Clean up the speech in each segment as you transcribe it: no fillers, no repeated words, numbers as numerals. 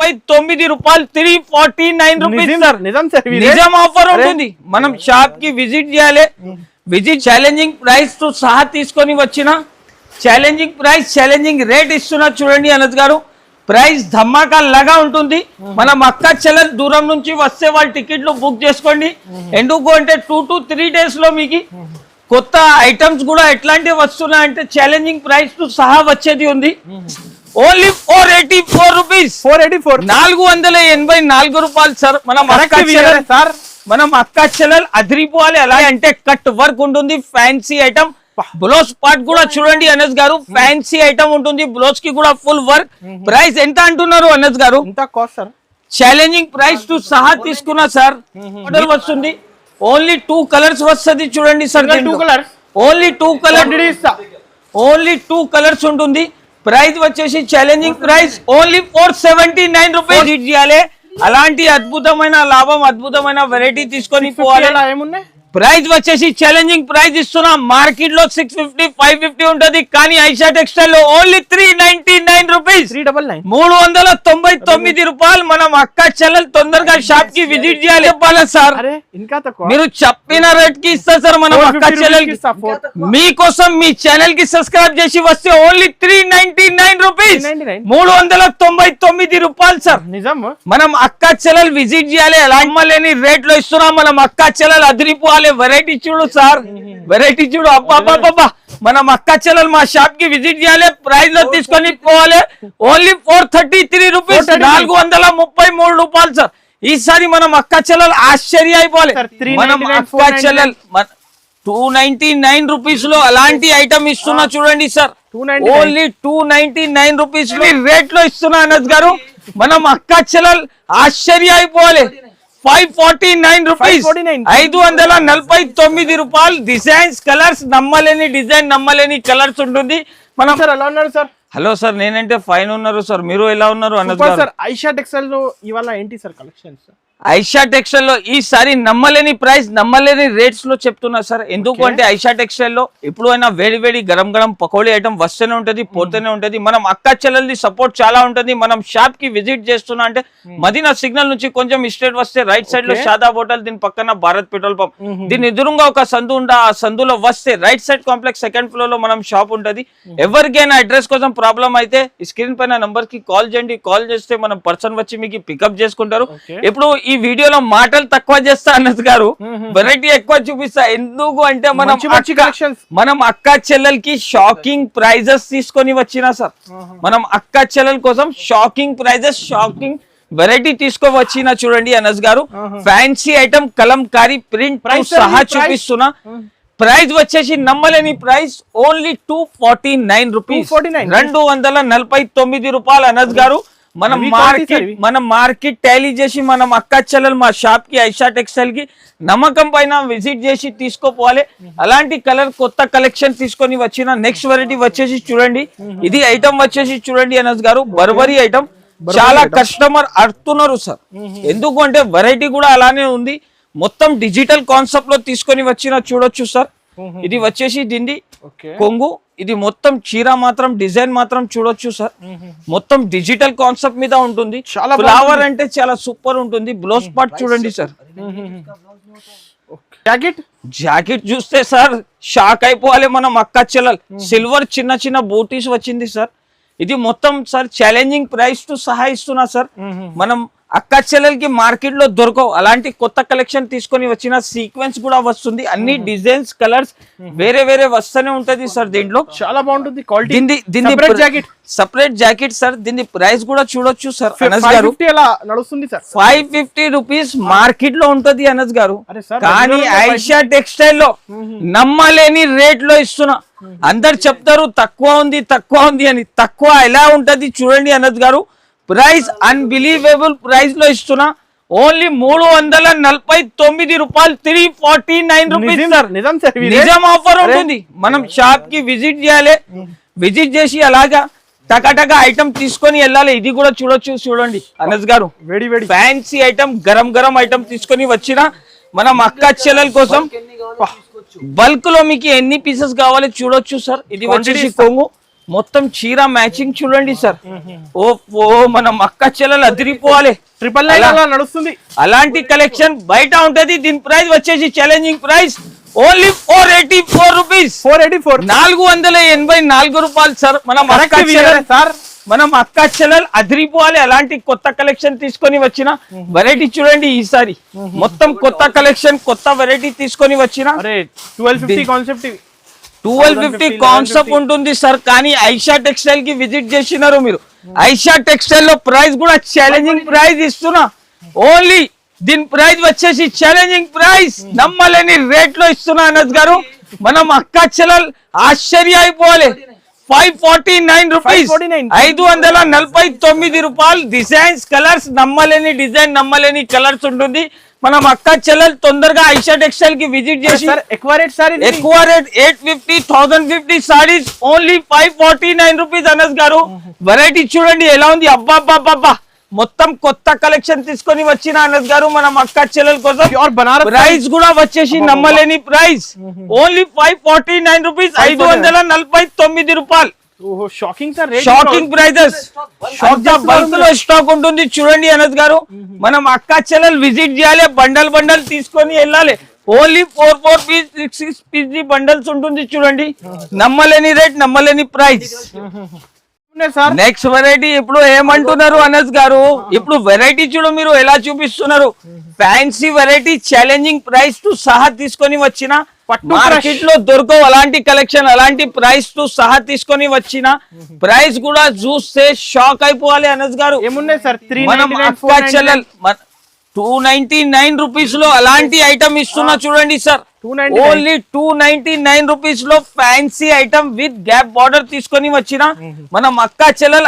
39 రూపాయలు 349 rupees sir. నిజం offer ఉంటుంది. మనం షాప్ కి విజిట్ చేయాలి. విజిట్ ఛాలెంజింగ్ ప్రైస్ తో సహా తీసుకొని వచ్చిన ఛాలెంజింగ్ ప్రైస్ ఛాలెంజింగ్ రేట్ ఇస్తున్నా చూడండి అనద్ గారు. ప్రైస్ ధమాకా లాగా ఉంటుంది. మనం అక్క చెల్లెలు దూరం నుంచి వస్తే వాళ్ళ టికెట్లు బుక్ చేసుకోండి. ఎందుకు అంటే 2 to 3 days లో మీకు కొత్త ఐటమ్స్ కూడా ఎట్లాంటివి వస్తున్నాయంటే ఛాలెంజింగ్ ప్రైస్ తో సహా వచ్చేది ఉంది. Only 484 rupees. 484 రూపాయలు సార్. మనం అక్క చెల్లెలు అదిరిపోవాలి. ఎలా అంటే కట్ వర్క్ ఉంటుంది, ఫ్యాన్సీ ఐటమ్. బ్లౌజ్ పార్ట్ కూడా చూడండి అనస్ గారు, ఫ్యాన్సీ ఐటమ్ ఉంటుంది. బ్లౌజ్ కి కూడా ఫుల్ వర్క్. ప్రైస్ ఎంత అంటున్నారు అనస్ గారు? ఛాలెంజింగ్ ప్రైస్ టు సహా తీసుకున్నా సార్. మోడల్ వస్తుంది. ఓన్లీ 2 కలర్స్ వస్తుంది చూడండి సార్. ఓన్లీ టూ కలర్స్ ఉంటుంది. ప్రైస్ వచ్చేసి ఛాలెంజింగ్ ప్రైస్ ఓన్లీ 479 రూపీస్. చేయాలి అలాంటి అద్భుతమైన లాభం, అద్భుతమైన వెరైటీ తీసుకొని పోవాలి. ప్రైస్ వచ్చేసి ఛాలెంజింగ్ ప్రైస్ ఇస్తున్నా. మార్కెట్ లో 650, 550 ఉంటది, కానీ ఐషా టెక్స్టైల్ లో ఓన్లీ 399 రూపీస్. 399 రూపాయలు. మనం అక్క చెల్లెలు తొందరగా షాప్ కి విజిట్ చేయాలి. చెప్పాలి సార్, మీరు చెప్పిన రేట్ కి ఇస్తా సార్. మనం అక్క చెల్లెలకి మీకోసం మీ ఛానల్ కి సబ్స్క్రైబ్ చేసి వస్తే ఓన్లీ 399 రూపీస్. 399 రూపాయలు సార్. మనం అక్క చెల్లెలు విజిట్ చేయాలి. ఎలాంటి లేని రేట్ లో ఇస్తున్నాం. మనం అక్క చెల్లెలు అదిరిపోవాలి. వెరైటీ చూడు సార్, వెరైటీ చూడు. అబ్బా మనం అక్క చెల్లెలు మా షాప్ కి విజిట్ చేయాలి. ప్రైస్ లో తీసుకొని పోవాలి. Only 433 rupees. 433 రూపాయలు సార్. ఈసారి మనం అక్క చెల్లెలు ఆశ్చర్య అయిపోవాలి. మనం అక్క చెల్లెలు 299 రూపీస్ లో అలాంటి ఐటమ్ ఇస్తున్నా చూడండి సార్. ఓన్లీ 299 రూపీస్ లో రేట్ లో ఇస్తున్నా అనద్ గారు. మనం అక్క చెల్లెలు ఆశ్చర్య అయిపోవాలి. 549 రూపీస్. 549 రూపాయలు. డిజైన్స్, కలర్స్, నమ్మలేని డిజైన్, నమ్మలేని కలర్స్ ఉంటుంది. మనం సార్ ఎలా ఉన్నారు సార్? హలో సార్, నేనంటే ఫైన్ ఉన్నారు సార్. మీరు ఎలా ఉన్నారు అనద్ గారు? సార్ ఐషా టెక్స్టైల్ లో ఇవాళ ఏంటి సార్ కలెక్షన్స్? ఐషా టెక్స్టైల్ లో ఈసారి నమ్మలేని ప్రైస్, నమ్మలేని రేట్స్ లో చెప్తున్నా సార్. ఎందుకు అంటే ఐషా టెక్స్టైల్ లో ఇప్పుడు అయినా వేడి వేడి గరం గరం పకోడీ ఐటమ్ వస్తూనే ఉంటది, పోతూనే ఉంటది. మనం అక్క చెల్లెలది సపోర్ట్ చాలా ఉంటది. మనం షాప్ కి విజిట్ చేస్తున్నా అంటే మదీనా సిగ్నల్ నుంచి కొంచెం స్ట్రేట్ వస్తే రైట్ సైడ్ లో షాదాబ్ హోటల్, దీని పక్కన భారత్ పెట్రోల్ పంప్, దీని ఎదురుగా ఒక సందు ఉంట. ఆ సందులో వస్తే right side complex 2nd floor లో మనం షాప్ ఉంటది. ఎవరికైనా అడ్రస్ కోసం ప్రాబ్లం అయితే స్క్రీన్ పైన నంబర్ కి కాల్ చేయండి. కాల్ చేస్తే మనం పర్సన్ వచ్చి మీకు పికప్ చేసుకుంటారు. ఇప్పుడు ఈ వీడియోలో మాటలు తక్కువ చేస్తా అన్నది గారు, వెరైటీ ఎక్కువ చూపిస్తా. ఎందుకు అంటే మనం అక్క చెల్లెలకి షాకింగ్ ప్రైజెస్ తీసుకొని వచ్చినా సార్. మనం అక్క చెల్లెల కోసం షాకింగ్ ప్రైజెస్, షాకింగ్ వెరైటీ తీసుకొని చూడండి అనస్ గారు. ఫ్యాన్సీ ఐటమ్, కలంకారీ ప్రింట్ సహా చూపిస్తున్నా. ప్రైస్ వచ్చేసి నమ్మలేని ప్రైస్ ఓన్లీ 249 రూపీస్. 249 రూపాయలు అనస్ గారు. మన మార్కెట్ టాలీ చేసి మనం అక్క చెల్లెలు మా షాప్ కి ఐషా టెక్స్టైల్ కి నమ్మకం పైన విజిట్ చేసి తీసుకోపోవాలి. అలాంటి కలర్ కొత్త కలెక్షన్ తీసుకొని వచ్చిన నెక్స్ట్ వెరైటీ వచ్చేసి చూడండి. ఇది ఐటమ్ వచ్చేసి చూడండి అనస్ గారు, బర్బరీ ఐటమ్. చాలా కస్టమర్ అడుగుతున్నారు సార్. ఎందుకు అంటే వెరైటీ కూడా అలానే ఉంది. మొత్తం డిజిటల్ కాన్సెప్ట్ లో తీసుకొని వచ్చిన చూడొచ్చు సార్. ఇది వచ్చేసి దీన్ని కొంగు. ఇది మొత్తం చీర మాత్రం డిజైన్ మాత్రం చూడొచ్చు సార్. మొత్తం డిజిటల్ కాన్సెప్ట్ మీద ఉంటుంది. ఫ్లవర్ అంటే చాలా సూపర్ ఉంటుంది. బ్లౌజ్ పార్ట్ చూడండి సార్. జాకెట్ చూస్తే సార్ షాక్ అయిపోవాలి. మనం అక్క చెల్లెలు సిల్వర్ చిన్న చిన్న బూటీస్ వచ్చింది సార్. ఇది మొత్తం సార్ ఛాలెంజింగ్ ప్రైస్ టు సహా ఇస్తున్నా సార్. మనం అక్క చెల్లెలకి మార్కెట్ లో దొరకవు. అలాంటి కొత్త కలెక్షన్ తీసుకొని వచ్చిన సీక్వెన్స్ కూడా వస్తుంది. అన్ని డిజైన్స్, కలర్స్ వేరే వేరే వస్తూనే ఉంటది సార్. దీంట్లో చాలా బాగుంటుంది. Separate jacket sir. దీని ప్రైస్ కూడా చూడొచ్చు సార్. 550 రూపీస్ మార్కెట్ లో ఉంటది అనస్ గారు, కానీ ఐషా టెక్స్టైల్ లో నమ్మలేని రేట్ లో ఇస్తున్నా. అందరు చెప్తారు తక్కువ ఉంది అని. తక్కువ ఎలా ఉంటది చూడండి అనస్ గారు. ప్రైస్ అన్బిలీవబుల్ ప్రైస్ లో ఇస్తున్నా. ఓన్లీ 349 రూపాయలు. 349 రూపీస్ సార్. నిజం ఆఫర్ ఉంటుంది. మనం షాప్ కి విజిట్ చేయాలి. విజిట్ చేసి అలాగా టకా ఐటమ్ తీసుకొని వెళ్ళాలి. ఇది కూడా చూడండి అనస్ గారు, ఫ్యాన్సీ ఐటమ్, గరం ఐటమ్ తీసుకొని వచ్చిన మనం అక్క చెల్లెల కోసం బల్క్ లో మీకు ఎన్ని పీసెస్ కావాలి చూడొచ్చు సార్. ఇది వచ్చేసి కొంగు. మొత్తం చీర మ్యాచింగ్ చూడండి సార్. ఓ ఓ మనం అక్క చెల్లెలు అదిరిపోవాలి. 999 అలా నడుస్తుంది. అలాంటి కలెక్షన్ బయట ఉంటది. దీని ప్రైస్ వచ్చేసి ఛాలెంజింగ్ ప్రైస్ ఓన్లీ 484 రూపీస్. 484 484 రూపాయలు సార్. మనం అక్క చెల్లెలు అదిరిపోవాలి. అలాంటి కొత్త కలెక్షన్ తీసుకొని వచ్చిన వెరైటీ చూడండి. ఈసారి మొత్తం కొత్త కలెక్షన్, కొత్త వెరైటీ తీసుకొని వచ్చిన 1250 కాన్సెప్ట్. 1250 కాన్సెప్ట్ ఉంటుంది సార్. కానీ ఐషా టెక్స్టైల్ కి విజిట్ చేసినారు మీరు. ఐషా టెక్స్టైల్ లో ప్రైస్ కూడా ఛాలెంజింగ్ ప్రైస్ ఇస్తున్నా. ఓన్లీ దీని ప్రైస్ వచ్చేసి ఛాలెంజింగ్ ప్రైస్, నమ్మలేని రేట్ లో ఇస్తున్నా అనస్ గారు. మనం అక్క చెల్లెలు ఆశ్చర్య అయిపోవాలి. 549 రూపీస్, 549 రూపాయలు. డిజైన్స్, కలర్స్, నమ్మలేని డిజైన్, నమ్మలేని కలర్స్ ఉంటుంది. మనం అక్క చెల్లెలు తొందరగా ఐషా టెక్స్టైల్ కి విజిట్ చేసి ఎక్కువ rate 850, 1050 saris only 549 rupees Anas గారు. వెరైటీ చూడండి ఎలా ఉంది. అబ్బా మొత్తం కొత్త కలెక్షన్ తీసుకొని వచ్చిన అనస్ గారు మనం అక్క చెల్లెల కోసం. ప్రైస్ కూడా వచ్చేసి నమ్మలేని ప్రైస్ ఓన్లీ 549 రూపీస్, 549 రూపాయలు. Shocking prices. బల్క్ లో స్టాక్ ఉంటుంది చూడండి అనస్ గారు. మనం అక్క చెల్లెలు విజిట్ చేయాలి, బండల్ తీసుకొని వెళ్ళాలి. ఓన్లీ 4 పీస్, 6 పీస్ బండల్స్ ఉంటుంది చూడండి. నమ్మలేని రేట్, నమ్మలేని ప్రైస్. నెక్స్ట్ వెరైటీ ఇప్పుడు ఏమంటున్నారు అనస్ గారు? ఇప్పుడు వెరైటీ చూడు మీరు ఎలా చూపిస్తున్నారు. ఫ్యాన్సీ వెరైటీ ఛాలెంజింగ్ ప్రైస్ తో సహా తీసుకొని వచ్చిన మార్కెట్ లో దొరకవు అలాంటి కలెక్షన్, అలాంటి ప్రైస్ తో సహా తీసుకొని వచ్చిన. ప్రైస్ కూడా చూస్తే షాక్ అయిపోవాలి అనస్ గారు. ఏమున్నాయి సార్? 299 రూపీస్ లో అలాంటి ఐటమ్ ఇస్తున్నా చూడండి సార్. ఓన్లీ 299 రూపీస్ లో fancy item with gap border తీసుకొని వచ్చిన మనం అక్క చెల్లెలు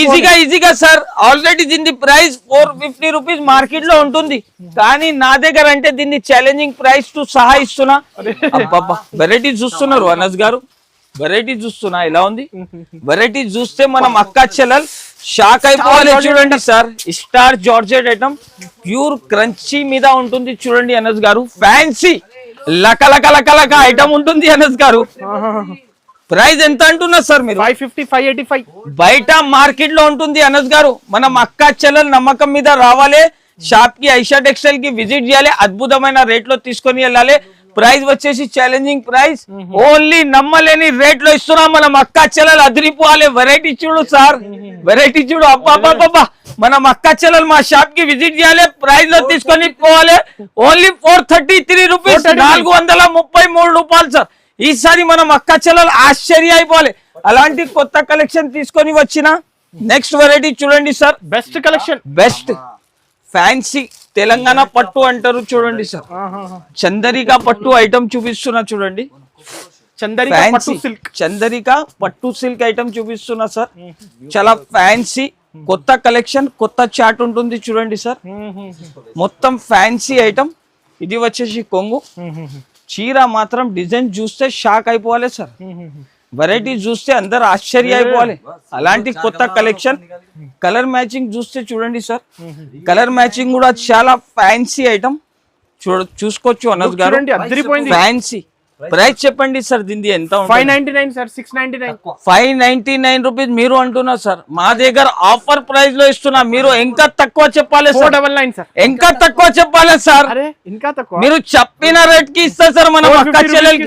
ఈజీగా సార్. ఆల్రెడీ దీని ప్రైస్ 450 రూపీస్ మార్కెట్ లో ఉంటుంది. కానీ నా దగ్గర అంటే దీన్ని ఛాలెంజింగ్ ప్రైస్ తో సహా ఇస్తున్నా. అబ్బా వెరైటీ చూస్తున్నారు అనస్ గారు. వెరైటీ చూస్తున్నా ఎలా ఉంది. వెరైటీ చూస్తే మనం అక్క చెల్లెలు షాక్ అయిపోవాలి చూడండి sir. Star georgette item pure crunchy మీద ఉంటుంది చూడండి అనస్ గారు. ఫ్యాన్సీ లక ఐటమ్ ఉంటుంది అనస్ గారు. ప్రైస్ ఎంత అంటున్నారు సార్ మీరు? 550, 585 బయట మార్కెట్ లో ఉంటుంది అనస్ గారు. మనం అక్క చెల్లెలు నమ్మకం మీద రావాలి. షాప్ కి ఐషా టెక్స్టైల్ కి విజిట్ చేయాలి. అద్భుతమైన రేట్ లో తీసుకొని వెళ్ళాలి. ప్రైస్ వచ్చేసి ఛాలెంజింగ్ ప్రైస్ ఓన్లీ నమ్మలేని రేట్ లో ఇస్తున్నాం. మనం అక్క చెల్లెలు అదిరిపోవాలి. వెరైటీ చూడు సార్, వెరైటీ చూడు. అబ్బా మనం అక్క చెల్లెలు మా షాప్ కి విజిట్ చేయాలి. ప్రైస్ లో తీసుకొని పోవాలి. ఓన్లీ 433 రూపీస్, 433 రూపాయలు సార్. ఈసారి మనం అక్క చెల్లెలు ఆశ్చర్య అయిపోవాలి. అలాంటి కొత్త కలెక్షన్ తీసుకొని వచ్చిన నెక్స్ట్ వెరైటీ చూడండి sir. Best collection, best fancy Telangana పట్టు అంటారు చూడండి సార్. చందరికా పట్టు ఐటమ్ చూపిస్తున్నా చూడండి. చందరికా పట్టు సిల్క్ ఐటమ్ చూపిస్తున్నా సార్. చాలా ఫ్యాన్సీ కొత్త కలెక్షన్, కొత్త చాట్ ఉంటుంది చూడండి సార్. మొత్తం ఫ్యాన్సీ ఐటమ్. ఇది వచ్చేసి కొంగు. చీర మాత్రం డిజైన్ చూస్తే షాక్ అయిపోవాలి సార్. వెరైటీ చూస్తే అందరు ఆశ్చర్య అయిపోవాలి. అలాంటి కొత్త కలెక్షన్. కలర్ మ్యాచింగ్ చూస్తే చూడండి సార్. కలర్ మ్యాచింగ్ కూడా చాలా ఫ్యాన్సీ ఐటమ్ చూసుకోవచ్చు అనస్ గారు. ఫ్యాన్సీ. ప్రైస్ చెప్పండి సార్ దీన్ని ఎంత? 599 సార్. 699, 599 రూపీస్ మీరు అంటున్నారు సార్. మా దగ్గర ఆఫర్ ప్రైస్ లో ఇస్తున్నా. మీరు ఇంకా తక్కువ చెప్పాలి సార్. 499 సార్. ఇంకా తక్కువ చెప్పాలి సార్. ఇంకా తక్కువ మీరు చెప్పిన రేట్ కి ఇస్తా సార్. మనం అక్క చెల్లెల్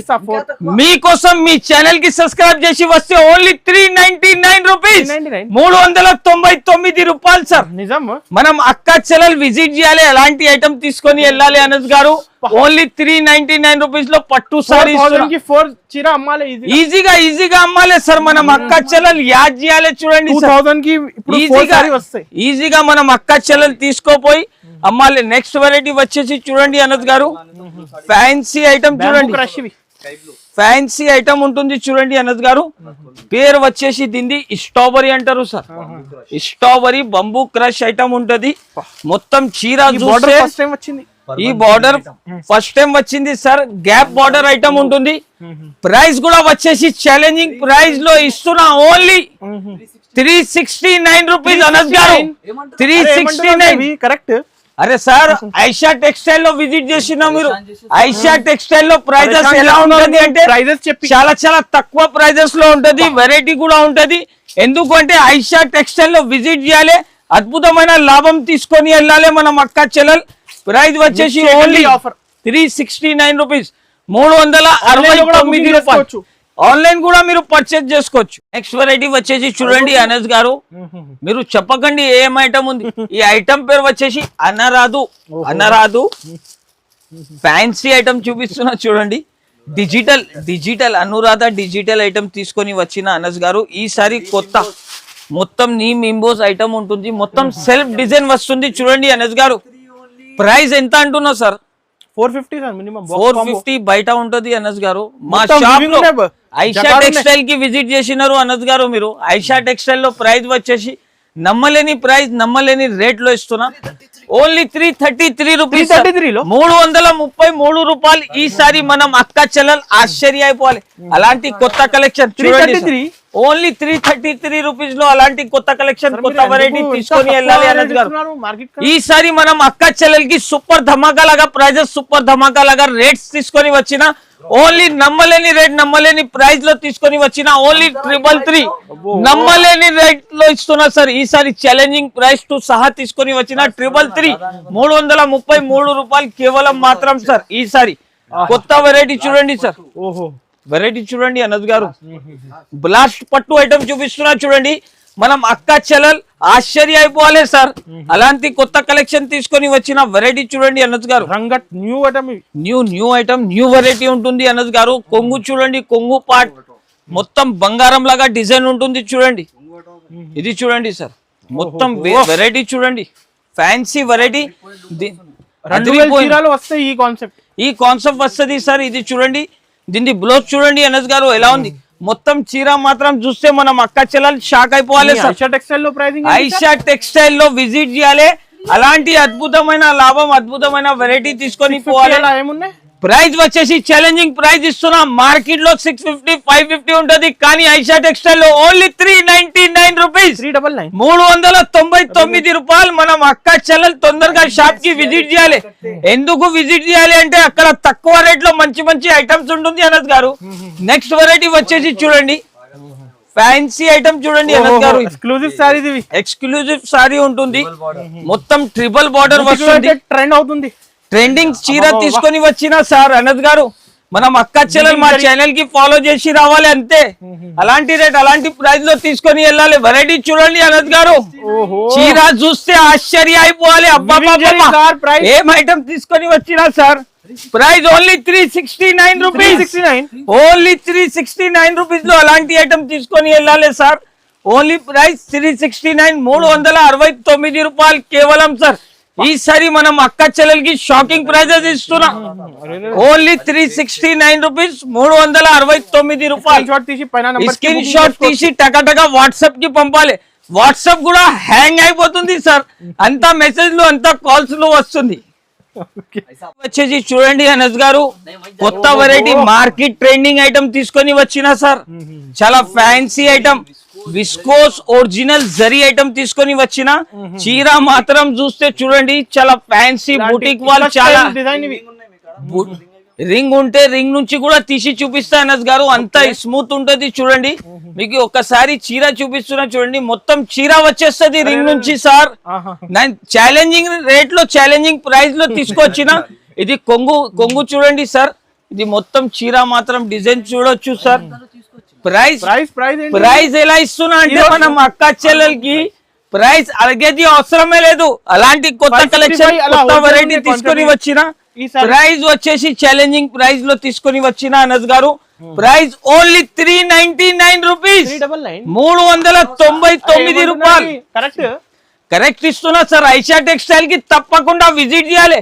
మీకోసం మీ ఛానల్ కి సబ్స్క్రైబ్ చేసి వస్తే ఓన్లీ 399 రూపీస్, 399 రూపాయలు సార్. నిజం. మనం అక్క చెల్లెల్ విజిట్ చేయాలి. అలాంటి ఐటమ్ తీసుకొని వెళ్ళాలి అనస్ గారు. ఓన్లీ 399 రూపీస్ లో పట్టు సారీ ఈజీగా అమ్మాలి సార్. మనం అక్క చెల్లెలు యాడ్ చేయాలి చూడండి. ఈజీగా మనం అక్క చెల్లెలు తీసుకోపోయి అమ్మాలి. నెక్స్ట్ వెరైటీ వచ్చేసి చూడండి అనస్ గారు. ఫ్యాన్సీ ఐటమ్ చూడండి. ఫ్యాన్సీ ఐటమ్ ఉంటుంది చూడండి అనస్ గారు. పేరు వచ్చేసి దీన్ని స్ట్రాబెరీ అంటారు సార్. స్ట్రాబెరీ బంబూ క్రష్ ఐటమ్ ఉంటది. మొత్తం చీర చూస్తే ఈ బార్డర్ ఫస్ట్ టైం వచ్చింది సార్. గ్యాప్ బార్డర్ ఐటమ్ ఉంటుంది. ప్రైస్ కూడా వచ్చేసి ఛాలెంజింగ్ ప్రైస్ లో ఇస్తున్నా. ఓన్లీ 369 రూపీస్ అనస్ గారు. 369 కరెక్ట్. అరే సార్ ఐషా టెక్స్టైల్ లో విజిట్ చేసినా మీరు ఐషా టెక్స్టైల్ లో ప్రైజెస్ ఎలా ఉంటది అంటే ప్రైజెస్ చెప్పి చాలా చాలా తక్కువ ప్రైజెస్ లో ఉంటది, వెరైటీ కూడా ఉంటది. ఎందుకంటే ఐషా టెక్స్టైల్ లో విజిట్ చేయాలి, అద్భుతమైన లాభం తీసుకొని వెళ్ళాలి మనం అక్క చెల్లెల్. ప్రైస్ వచ్చేసి ఓన్లీ ఆఫర్ 369 రూపీస్, 369 రూపాయలు. ఆన్లైన్ కూడా మీరు పర్చేజ్ చేసుకోవచ్చు. నెక్స్ట్ వెరైటీ వచ్చేసి చూడండి అనస్ గారు, మీరు చెప్పకండి ఏం ఐటమ్ ఉంది. ఈ ఐటమ్ పేరు వచ్చేసి అనరాదు ఫ్యాన్సీ ఐటమ్ చూపిస్తున్నా చూడండి. డిజిటల్ అనురాధ డిజిటల్ ఐటమ్ తీసుకొని వచ్చిన అనస్ గారు. ఈసారి కొత్త మొత్తం నీమ్ ఇంబోస్ ఐటమ్ ఉంటుంది, మొత్తం సెల్ఫ్ డిజైన్ వస్తుంది చూడండి అనస్ గారు. ప్రైస్ ఎంత అంటున్నా సార్? 450 sir minimum. 450 బయట ఉంటది అనస్ గారు. మా షాప్ లో ఐషా టెక్స్టైల్ కి విజిట్ చేసినారు అనస్ గారు మీరు. ఐషా టెక్స్టైల్ లో ప్రైస్ వచ్చేసి నమ్మలేని ప్రైస్, నమ్మలేని రేట్ లో ఇస్తున్నా. ఓన్లీ 333 రూపీస్, 333 రూపాయలు. ఈసారి మనం అక్క చెల్లెల్ ఆశ్చర్య అయిపోవాలి. అలాంటి కొత్త కలెక్షన్ చూడండి. ఓన్లీ 333 రూపీస్ లో అలాంటి కొత్త కలెక్షన్, కొత్త వెరైటీ తీసుకొని వెళ్ళాలి అనస్ గారు. ఈసారి మనం అక్క చెల్లెల్ కి సూపర్ ధమాకా లాగా ప్రైజెస్, సూపర్ ధమాకా లాగా రేట్స్ తీసుకొని వచ్చిన. ఓన్లీ నమ్మలేని రేట్, నమ్మలేని ప్రైస్ లో తీసుకొని వచ్చిన. ఓన్లీ 333 నమ్మలేని రేట్ లో ఇస్తున్నా సార్. ఈసారి ఛాలెంజింగ్ ప్రైస్ తో సహా తీసుకొని వచ్చిన 333 333 రూపాయలు కేవలం మాత్రం సార్. ఈసారి కొత్త వెరైటీ చూడండి సార్. ఓహో వెరైటీ చూడండి అనస్ గారు. బ్లాస్ట్ పట్టు ఐటమ్ చూపిస్తున్నా చూడండి. మనం అక్క చెల్లెల్ ఆశ్చర్య అయిపోవాలి సార్. అలాంటి కొత్త కలెక్షన్ తీసుకొని వచ్చిన వెరైటీ చూడండి అనస్ గారు. రంగట్ new item, new item, new variety ఉంటుంది అనస్ గారు. కొంగు చూడండి, కొంగు పార్ట్ మొత్తం బంగారం లాగా డిజైన్ ఉంటుంది చూడండి. ఇది చూడండి సార్, మొత్తం వెరైటీ చూడండి, ఫ్యాన్సీ వెరైటీ. వస్తాయి ఈ కాన్సెప్ట్ వస్తుంది సార్. ఇది చూడండి, దీన్ని బ్లౌజ్ చూడండి అనస్ గారు ఎలా ఉంది. మొత్తం చీర మాత్రం చూస్తే మనం అక్క చెల్లెల్ షాక్ అయిపోవాలి సార్. ఐషా టెక్స్టైల్ లో ప్రైసింగ్, ఐషా టెక్స్టైల్ లో విజిట్ చేయాలి. అలాంటి అద్భుతమైన లాభం, అద్భుతమైన వెరైటీ తీసుకొని పోవాలి. ఏమున్నాయి? ప్రైస్ వచ్చేసి ఛాలెంజింగ్ ప్రైస్ ఇస్తున్నా. మార్కెట్ లో 650 550 ఉంటది, కానీ ఐషా టెక్స్టైల్ లో ఓన్లీ 399 రూపీస్, 399 రూపాయలు. మనం అక్క చెల్లెల్ తొందరగా షాప్ కి విజిట్ చేయాలి. ఎందుకు విజిట్ చేయాలి అంటే అక్కడ తక్కువ రేట్ లో మంచి మంచి ఐటమ్స్ ఉంటుంది అనస్ గారు. నెక్స్ట్ వెరైటీ వచ్చేసి చూడండి, ఫ్యాన్సీ ఐటమ్ చూడండి అనస్ గారు. ఎక్స్క్లూజివ్ సారీ, ఎక్స్క్లూజివ్ సారీ ఉంటుంది, మొత్తం ట్రిపుల్ బార్డర్ వస్తుంది, ట్రెండ్ అవుతుంది. ట్రెండింగ్ చీర తీసుకొని వచ్చిన సార్ అనస్ గారు. మనం అక్క చెల్లెల్ మా ఛానల్ కి ఫాలో చేసి రావాలి అంతే. అలాంటి రేట్, అలాంటి ప్రైస్ లో తీసుకొని వెళ్ళాలి. వెరైటీ చూడండి అనస్ గారు. చీర చూస్తే ఆశ్చర్య అయిపోవాలి. అబ్బా ఏం ఐటమ్ తీసుకొని వచ్చినా sir. Price only 369 rupees, only 369 rupees లో అలాంటి ఐటమ్ తీసుకొని వెళ్ళాలి సార్. ఓన్లీ ప్రైస్ 369, 369 రూపాయలు కేవలం సార్. ఈసారి మనం అక్క చెల్లెల్ కి షాకింగ్ ప్రైజెస్ ఇస్తున్నా. ఓన్లీ 369 రూపీస్, 369 రూపాయలు. స్క్రీన్ షాట్ తీసి టకాటకా వాట్సాప్ కి పంపాలి. వాట్సాప్ కూడా హ్యాంగ్ అయిపోతుంది సార్, అంతా మెసేజ్లు, అంతా కాల్స్ లో వస్తుంది. వచ్చేసి చూడండి అనస్ గారు, కొత్త వెరైటీ మార్కెట్ ట్రెండింగ్ ఐటమ్ తీసుకొని వచ్చిన సార్. చాలా fancy item, viscose original zari item తీసుకొని వచ్చిన. చీర మాత్రం చూస్తే చూడండి చాలా ఫ్యాన్సీ బుటిక్ వాళ్ళు, చాలా రింగ్ ఉంటే రింగ్ నుంచి కూడా తీసి చూపిస్తా అనస్ గారు. అంత స్మూత్ ఉంటది చూడండి. మీకు ఒక్కసారి చీర చూపిస్తున్నా చూడండి, మొత్తం చీర వచ్చేస్తుంది రింగ్ నుంచి సార్. ఛాలెంజింగ్ రేట్ లో, ఛాలెంజింగ్ ప్రైస్ లో తీసుకొచ్చిన. ఇది కొంగు చూడండి సార్. ఇది మొత్తం చీర మాత్రం డిజైన్ చూడొచ్చు సార్. ప్రైస్ ఎలా ఇస్తున్నా అంటే మనం అక్క చెల్లెల్ కి ప్రైస్ అడిగేది అవసరమే లేదు. అలాంటి కొత్త కలెక్షన్, కొత్త వెరైటీ తీసుకొని వచ్చిన. ప్రైస్ వచ్చేసి ఛాలెంజింగ్ ప్రైస్ లో తీసుకొని వచ్చిన అనస్ గారు. ప్రైస్ ఓన్లీ 399 రూపీస్, 399 రూపాయలు. కరెక్ట్ ఇస్తున్నా సార్. ఐషా టెక్స్టైల్ కి తప్పకుండా విజిట్ చేయాలి.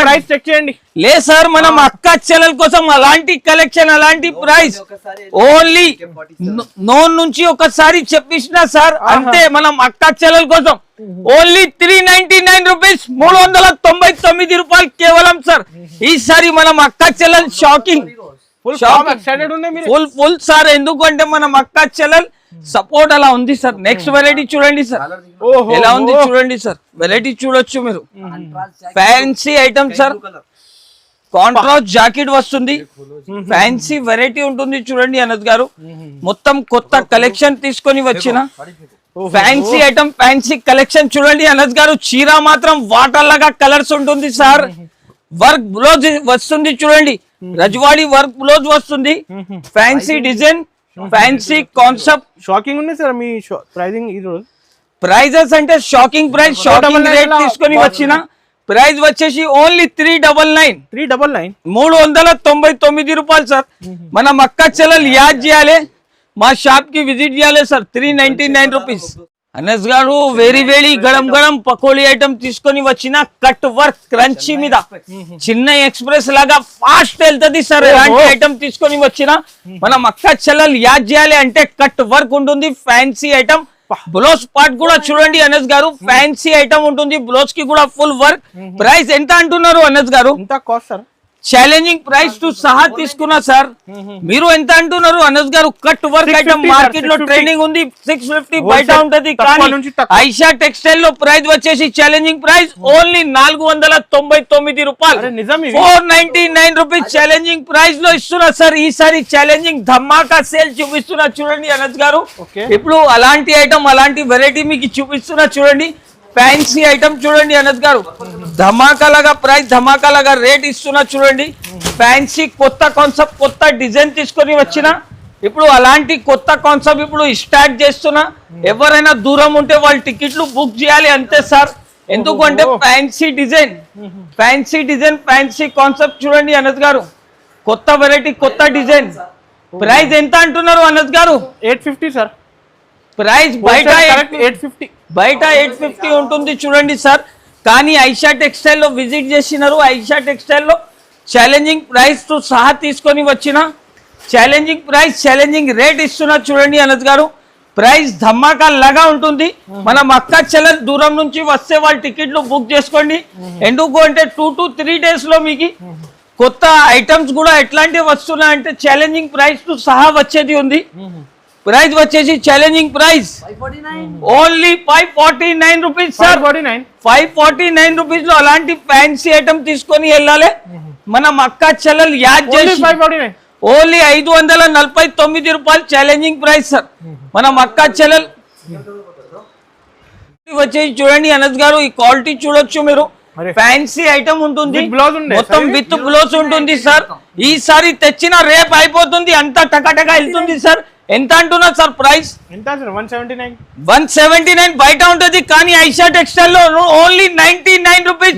ప్రైస్ చెక్ చేయండి. లే సార్, మనం అక్క చెల్లెల్ కోసం అలాంటి కలెక్షన్, అలాంటి ప్రైస్ ఓన్లీ నోన్ నుంచి ఒకసారి చెప్పిస్తున్నా సార్ అంతే. మనం అక్క చెల్లెల్ కోసం ఓన్లీ 399 రూపీస్, 399 రూపాయలు కేవలం సార్. ఈసారి మనం అక్క చెల్లెల్ షాకింగ్ ఫుల్ Shocking. ఎక్సైటెడ్ ఉంది మీరు. ఫుల్ సార్, ఎందుకంటే మనం అక్క చెల్లెల్ సపోర్ట్ అలా ఉంది సార్. నెక్స్ట్ వెరైటీ చూడండి సార్, ఓహో, ఎలా ఉంది చూడండి సార్. వెరైటీ చూడొచ్చు మీరు, fancy item sir. Contrast jacket వస్తుంది, ఫ్యాన్సీ వెరైటీ ఉంటుంది చూడండి అనద్ గారు. మొత్తం కొత్త కలెక్షన్ తీసుకొని వచ్చిన ఫ్యాన్సీ ఐటమ్, ఫ్యాన్సీ కలెక్షన్ చూడండి అనద్ గారు. చీర మాత్రం వాటర్ లాగా కలర్స్ ఉంటుంది సార్. వర్క్ బ్లౌజ్ వస్తుంది చూడండి, రజవాడి వర్క్ బ్లౌజ్ వస్తుంది. Fancy design, fancy concept. Shocking ఉంది సార్ మీ ప్రైజింగ్ ఈ రోజు. ప్రైజెస్ అంటే షాకింగ్ ప్రైస్, షాకింగ్ రేట్ తీసుకొని వచ్చిన ప్రైస్ వచ్చేసి ఓన్లీ 399. 399 399 రూపాయలు సార్. మనం అక్క చెల్లెలు యాద్ చేయాలి, మా షాప్ కి విజిట్ చేయాలి సార్. 399 రూపీస్. అనస్ గారు వేరీ వేడి గడం గడం పకోడీ ఐటమ్ తీసుకొని వచ్చిన కట్ వర్క్ క్రంచీ మీద, చిన్న ఎక్స్ప్రెస్ లాగా ఫాస్ట్ వెళ్తది సార్. ఎలాంటి ఐటమ్ తీసుకొని వచ్చిన మనం అక్క చెల్లెలు యాద్ చేయాలి అంటే కట్ వర్క్ ఉంటుంది, ఫ్యాన్సీ ఐటమ్. బ్లౌజ్ పార్ట్ కూడా చూడండి అనస్ గారు, ఫ్యాన్సీ ఐటమ్ ఉంటుంది. బ్లౌజ్ కి కూడా ఫుల్ వర్క్. ప్రైస్ ఎంత అంటున్నారు అనస్ గారు? ఎంత cost sir? Challenging price to సహా తీసుకున్నా సార్. మీరు ఎంత అంటున్నారు అనస్ గారు? కట్ వర్క్ ఐటమ్ మార్కెట్ లో ట్రెండింగ్ ఉంది, 650 బయట ఉంటది. కానీ ఐషా టెక్స్టైల్ లో ప్రైస్ వచ్చేసి ఛాలెంజింగ్ ప్రైస్ ఓన్లీ 499 రూపాయలు, 499 రూపీస్ ఛాలెంజింగ్ ప్రైస్ లో ఇస్తున్నా సార్. ఈసారి ఛాలెంజింగ్ ధమాకా సేల్ చూపిస్తున్నా చూడండి అనస్ గారు. ఇప్పుడు అలాంటి ఐటమ్, అలాంటి వెరైటీ మీకు చూపిస్తున్నా చూడండి. ఫ్యాన్సీ ఐటమ్ చూడండి అనద్ గారు, ధమాకాలాగా ప్రైస్, ధమాకాలాగా రేట్ ఇస్తున్నా చూడండి. ఫ్యాన్సీ కొత్త కాన్సెప్ట్, కొత్త డిజైన్ తీసుకొని వచ్చిన ఇప్పుడు అలాంటి కొత్త కాన్సెప్ట్ ఇప్పుడు స్టార్ట్ చేస్తున్నా. ఎవరైనా దూరం ఉంటే వాళ్ళు టికెట్లు బుక్ చేయాలి అంతే సార్. ఎందుకంటే fancy design, fancy design, fancy concept చూడండి అనద్ గారు. కొత్త వెరైటీ, కొత్త డిజైన్. ప్రైస్ ఎంత అంటున్నారు అనద్ గారు? 850 సార్. ప్రైస్ బయట 850, బయట 850 ఉంటుంది చూడండి సార్. కానీ ఐషా టెక్స్టైల్ లో విజిట్ చేసినారు. ఐషా టెక్స్టైల్ లో ఛాలెంజింగ్ ప్రైస్ తో సహా తీసుకొని వచ్చిన ఛాలెంజింగ్ ప్రైస్, ఛాలెంజింగ్ రేట్ ఇస్తున్నా చూడండి అనద్ గారు. ప్రైస్ ధమాకా లాగా ఉంటుంది. మనం అక్క చెల్లెలు దూరం నుంచి వస్తే వాళ్ళ టికెట్లు బుక్ చేసుకోండి. ఎందుకు అంటే 2 to 3 days లో మీకు కొత్త ఐటమ్స్ కూడా ఎట్లాంటివి వస్తున్నాయంటే ఛాలెంజింగ్ ప్రైస్ తో సహా వచ్చేది ఉంది. ప్రైస్ వచ్చేసి challenging price only 549 rupees sir. 549 rupees లో అలాంటి ఫ్యాన్సీ ఐటమ్ తీసుకొని వెళ్ళాలి. మనం అక్క చెల్లెలు యాద్ చేసి ఓన్లీ 549 రూపాయలు ఛాలెంజింగ్ ప్రైస్ సార్. మనం అక్క చెల్లెలు వచ్చేసి చూడండి అనద్ గారు, ఈ క్వాలిటీ చూడొచ్చు మీరు. ఫ్యాన్సీ ఐటమ్ ఉంటుంది, మొత్తం విత్ బ్లౌజ్ ఉంటుంది సార్. ఈసారి తెచ్చిన రేపు అయిపోతుంది, అంతా టకాటకా వెళ్తుంది సార్. ఎంత అంటున్నారు సార్ ప్రైస్? ఎంత సార్? 179. 179 బయట ఉంటది, కానీ ఐషా టెక్స్టైల్ లో ఓన్లీ 99 రూపీస్,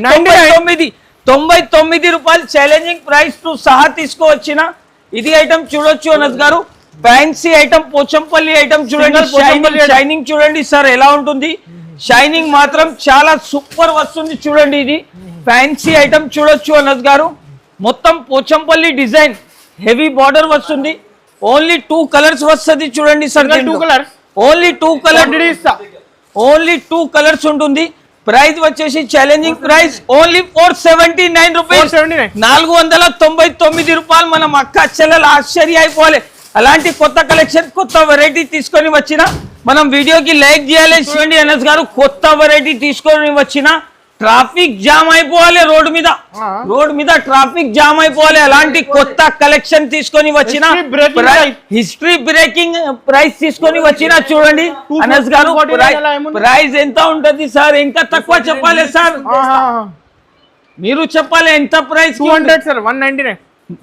99 రూపాయలు ఛాలెంజింగ్ ప్రైస్ టు సహా తీసుకోవచ్చిన ఇది ఐటమ్ చూడొచ్చు అనద్ గారు. ఫ్యాన్సీ ఐటమ్, పోచంపల్లి ఐటమ్ చూడండి. షైనింగ్ చూడండి సార్ ఎలా ఉంటుంది. షైనింగ్ మాత్రం చాలా సూపర్ వస్తుంది చూడండి. ఇది ఫ్యాన్సీ ఐటమ్ చూడొచ్చు అనద్ గారు. మొత్తం పోచంపల్లి డిజైన్, హెవీ బార్డర్ వస్తుంది. ఓన్లీ 2 కలర్స్ వస్తుంది చూడండి sir. 2 colours, only 2 colour, only 2 colours ఉంటుంది. ప్రైస్ వచ్చేసి ఛాలెంజింగ్ ప్రైస్ ఓన్లీ 479 రూపీస్, 499 రూపాయలు. మనం అక్క చెల్లెలు ఆశ్చర్య అయిపోవాలి. అలాంటి కొత్త కలెక్షన్, కొత్త వెరైటీ తీసుకొని వచ్చిన మనం వీడియోకి లైక్ చేయాలి చూడండి అనస్ గారు. కొత్త వెరైటీ తీసుకొని వచ్చిన ట్రాఫిక్ జామ్ అయిపోవాలి, రోడ్ మీద ట్రాఫిక్ జామ్ అయిపోవాలి. అలాంటి కొత్త కలెక్షన్ తీసుకొని వచ్చిన హిస్టరీ బ్రేకింగ్ ప్రైస్ తీసుకొని వచ్చిన చూడండి అనస్ గారు. ప్రైస్ ఎంత ఉంటది సార్? ఇంకా తక్కువ చెప్పాలి సార్, మీరు చెప్పాలి ఎంత ప్రైస్? 200 సార్. 199.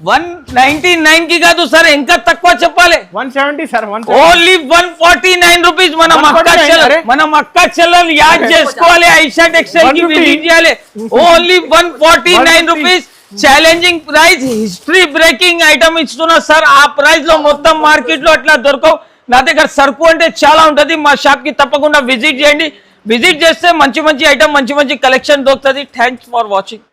199 కి కాదు సార్, ఇంకా తక్కువ చెప్పాలి. 170 సార్. Only 149 rupees. మనం అక్క చెల్లెలు యాద్ చేసుకోవాలి. ఐషా టెక్స్టైల్ కి విజిట్ చేయాలి. Only 149 rupees challenging price. History breaking item ఇస్తున్నా సార్. ఆ ప్రైస్ లో మొత్తం మార్కెట్ లో అట్లా దొరకవు. నా దగ్గర సరుకు అంటే చాలా ఉంటది. మా షాప్ కి తప్పకుండా విజిట్ చేయండి. విజిట్ చేస్తే మంచి మంచి ఐటమ్, మంచి మంచి కలెక్షన్ దొరుకుతుంది. Thanks for watching.